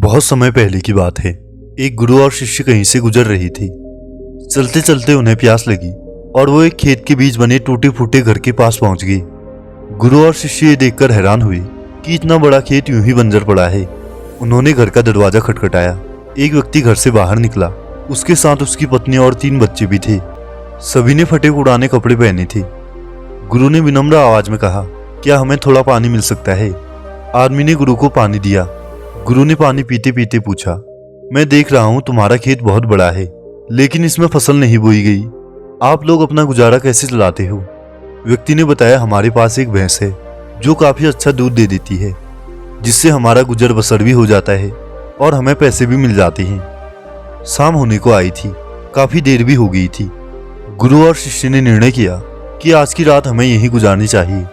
बहुत समय पहले की बात है। एक गुरु और शिष्य कहीं से गुजर रही थी। चलते चलते उन्हें प्यास लगी और वो एक खेत के बीच बने टूटे फूटे घर के पास पहुंच गई। गुरु और शिष्य ये देखकर हैरान हुए कि इतना बड़ा खेत यूं ही बंजर पड़ा है। उन्होंने घर का दरवाजा खटखटाया। एक व्यक्ति घर से बाहर निकला। उसके साथ उसकी पत्नी और 3 बच्चे भी थे। सभी ने फटे उड़ाने कपड़े पहने थे। गुरु ने विनम्र आवाज में कहा, क्या हमें थोड़ा पानी मिल सकता है? आदमी ने गुरु को पानी दिया। गुरु ने पानी पीते पीते पूछा, मैं देख रहा हूं तुम्हारा खेत बहुत बड़ा है, लेकिन इसमें फसल नहीं बोई गई। आप लोग अपना गुजारा कैसे चलाते हो? व्यक्ति ने बताया, हमारे पास एक भैंस है जो काफी अच्छा दूध दे देती है, जिससे हमारा गुजर बसर भी हो जाता है और हमें पैसे भी मिल जाते हैं। शाम होने को आई थी, काफी देर भी हो गई थी। गुरु और शिष्य ने निर्णय किया कि आज की रात हमें यहीं गुजारनी चाहिए।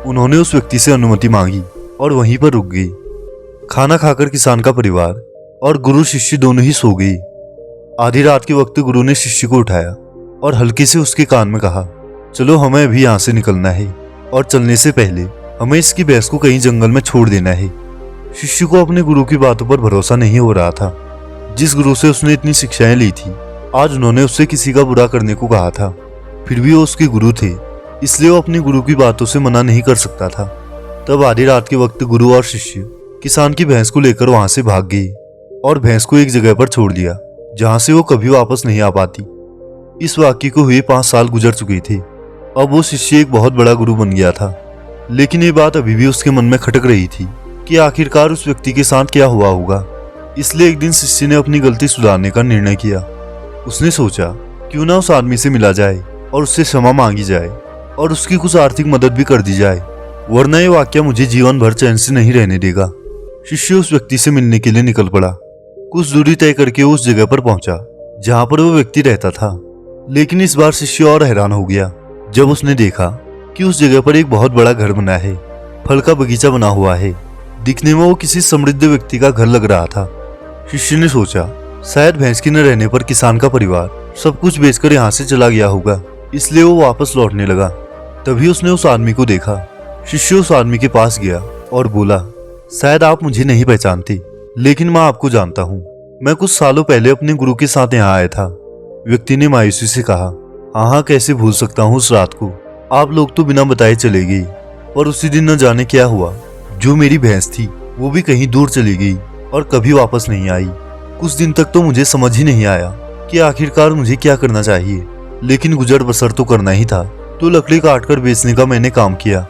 उन्होंने उस व्यक्ति से अनुमति मांगी और वहीं पर रुक गई। खाना खाकर किसान का परिवार और गुरु शिष्य दोनों ही सो गई। आधी रात के वक्त गुरु ने शिष्य को उठाया और हल्के से उसके कान में कहा, चलो हमें अभी यहाँ से निकलना है और चलने से पहले हमें इसकी भैंस को कहीं जंगल में छोड़ देना है। शिष्य को अपने गुरु की बातों पर भरोसा नहीं हो रहा था। जिस गुरु से उसने इतनी शिक्षाएं ली थी, आज उन्होंने उससे किसी का बुरा करने को कहा था। फिर भी वो उसके गुरु थे, इसलिए वो अपने गुरु की बातों से मना नहीं कर सकता था। तब आधी रात के वक्त गुरु और शिष्य किसान की भैंस को लेकर वहां से भाग गई और भैंस को एक जगह पर छोड़ दिया जहां से वो कभी वापस नहीं आ पाती। इस वाक्य को हुए 5 साल गुजर चुके थे। अब वो शिष्य एक बहुत बड़ा गुरु बन गया था, लेकिन ये बात अभी भी उसके मन में खटक रही थी कि आखिरकार उस व्यक्ति के साथ क्या हुआ होगा। इसलिए एक दिन शिष्य ने अपनी गलती सुधारने का निर्णय किया। उसने सोचा, क्यों ना उस आदमी से मिला जाए और उससे क्षमा मांगी जाए और उसकी कुछ आर्थिक मदद भी कर दी जाए, वरना ये वाक्य मुझे जीवन भर चैन से नहीं रहने देगा। शिष्य उस व्यक्ति से मिलने के लिए निकल पड़ा। कुछ दूरी तय करके वो उस जगह पर पहुंचा जहां पर वो व्यक्ति रहता था। लेकिन इस बार शिष्य और हैरान हो गया जब उसने देखा कि उस जगह पर एक बहुत बड़ा घर बना है। फल का बगीचा बना हुआ है। दिखने में वो किसी समृद्ध व्यक्ति का घर लग रहा था। शिष्य ने सोचा, शायद भैंस के न रहने पर किसान का परिवार सब कुछ बेचकर यहाँ से चला गया होगा, इसलिए वो वापस लौटने लगा। तभी उसने उस आदमी को देखा। शिष्य उस आदमी के पास गया और बोला, शायद आप मुझे नहीं पहचानते, लेकिन मैं आपको जानता हूँ। मैं कुछ सालों पहले अपने गुरु के साथ यहाँ आया था। व्यक्ति ने मायूसी से कहा, हाँ, कैसे भूल सकता हूँ उस रात को। आप लोग तो बिना बताए चले गए, पर उसी दिन न जाने क्या हुआ, जो मेरी भैंस थी वो भी कहीं दूर चली गई और कभी वापस नहीं आई। कुछ दिन तक तो मुझे समझ ही नहीं आया कि आखिरकार मुझे क्या करना चाहिए, लेकिन गुजर बसर तो करना ही था। तो लकड़ी काटकर बेचने का मैंने काम किया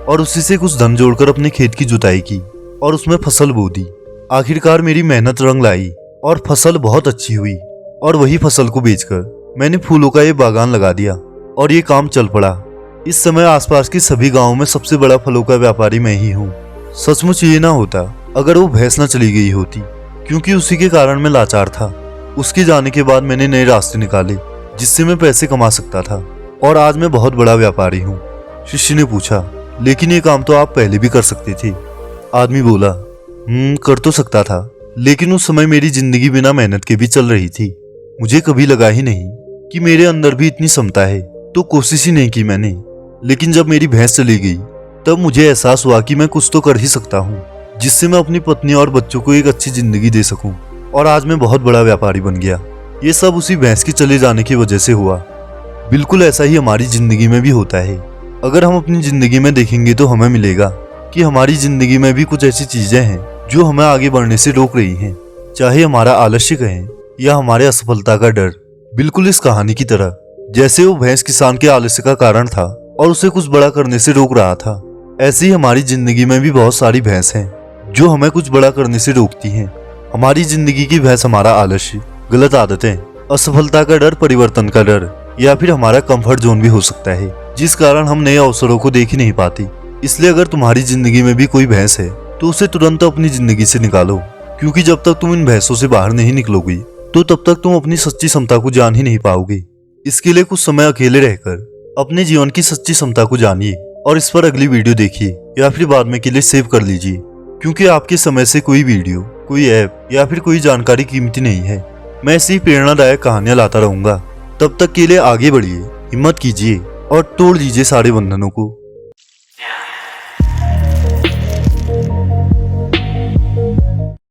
और उसी से कुछ धन जोड़कर अपने खेत की जुताई की और उसमें फसल बो दी। आखिरकार मेरी मेहनत रंग लाई और फसल बहुत अच्छी हुई और वही फसल को बेचकर मैंने फूलों का ये बागान लगा दिया और ये काम चल पड़ा। इस समय आसपास के सभी गांवों में सबसे बड़ा फलों का व्यापारी मैं ही हूँ। सचमुच ये ना होता अगर वो भैंस न चली गई होती, क्योंकि उसी के कारण मैं लाचार था। उसके जाने के बाद मैंने नए रास्ते निकाले जिससे मैं पैसे कमा सकता था और आज मैं बहुत बड़ा व्यापारी हूँ। शिष्य ने पूछा, लेकिन ये काम तो आप पहले भी कर सकते थे। आदमी बोला, कर तो सकता था, लेकिन उस समय मेरी जिंदगी बिना मेहनत के भी चल रही थी। मुझे कभी लगा ही नहीं कि मेरे अंदर भी इतनी क्षमता है, तो कोशिश ही नहीं की मैंने। लेकिन जब मेरी भैंस चली गई तब मुझे एहसास हुआ कि मैं कुछ तो कर ही सकता हूँ, जिससे मैं अपनी पत्नी और बच्चों को एक अच्छी जिंदगी दे सकूं। और आज मैं बहुत बड़ा व्यापारी बन गया। ये सब उसी भैंस के चले जाने की वजह से हुआ। बिल्कुल ऐसा ही हमारी जिंदगी में भी होता है। अगर हम अपनी जिंदगी में देखेंगे तो हमें मिलेगा कि हमारी जिंदगी में भी कुछ ऐसी चीजें हैं जो हमें आगे बढ़ने से रोक रही हैं, चाहे हमारा आलस्य कहें या हमारे असफलता का डर। बिल्कुल इस कहानी की तरह, जैसे वो भैंस किसान के आलस्य का कारण था और उसे कुछ बड़ा करने से रोक रहा था, ऐसे ही हमारी जिंदगी में भी बहुत सारी भैंस हैं जो हमें कुछ बड़ा करने से रोकती हैं। हमारी जिंदगी की भैंस हमारा आलस्य, गलत आदतें, असफलता का डर, परिवर्तन का डर, या फिर हमारा कंफर्ट जोन भी हो सकता है, जिस कारण हम नए अवसरों को देख ही नहीं पाते। इसलिए अगर तुम्हारी जिंदगी में भी कोई भैंस है तो उसे तुरंत अपनी जिंदगी से निकालो, क्योंकि जब तक तुम इन भैंसों से बाहर नहीं निकलोगे तो तब तक तुम अपनी सच्ची क्षमता को जान ही नहीं पाओगे। इसके लिए कुछ समय अकेले रहकर अपने जीवन की सच्ची क्षमता को जानिए और इस पर अगली वीडियो देखिए या फिर बाद में के लिए सेव कर लीजिए, क्योंकि आपके समय से कोई वीडियो, कोई ऐप या फिर कोई जानकारी कीमती नहीं है। मैं ऐसी प्रेरणादायक कहानियां लाता रहूंगा। तब तक के लिए आगे बढ़िए, हिम्मत कीजिए और तोड़ दीजिए सारे बंधनों को।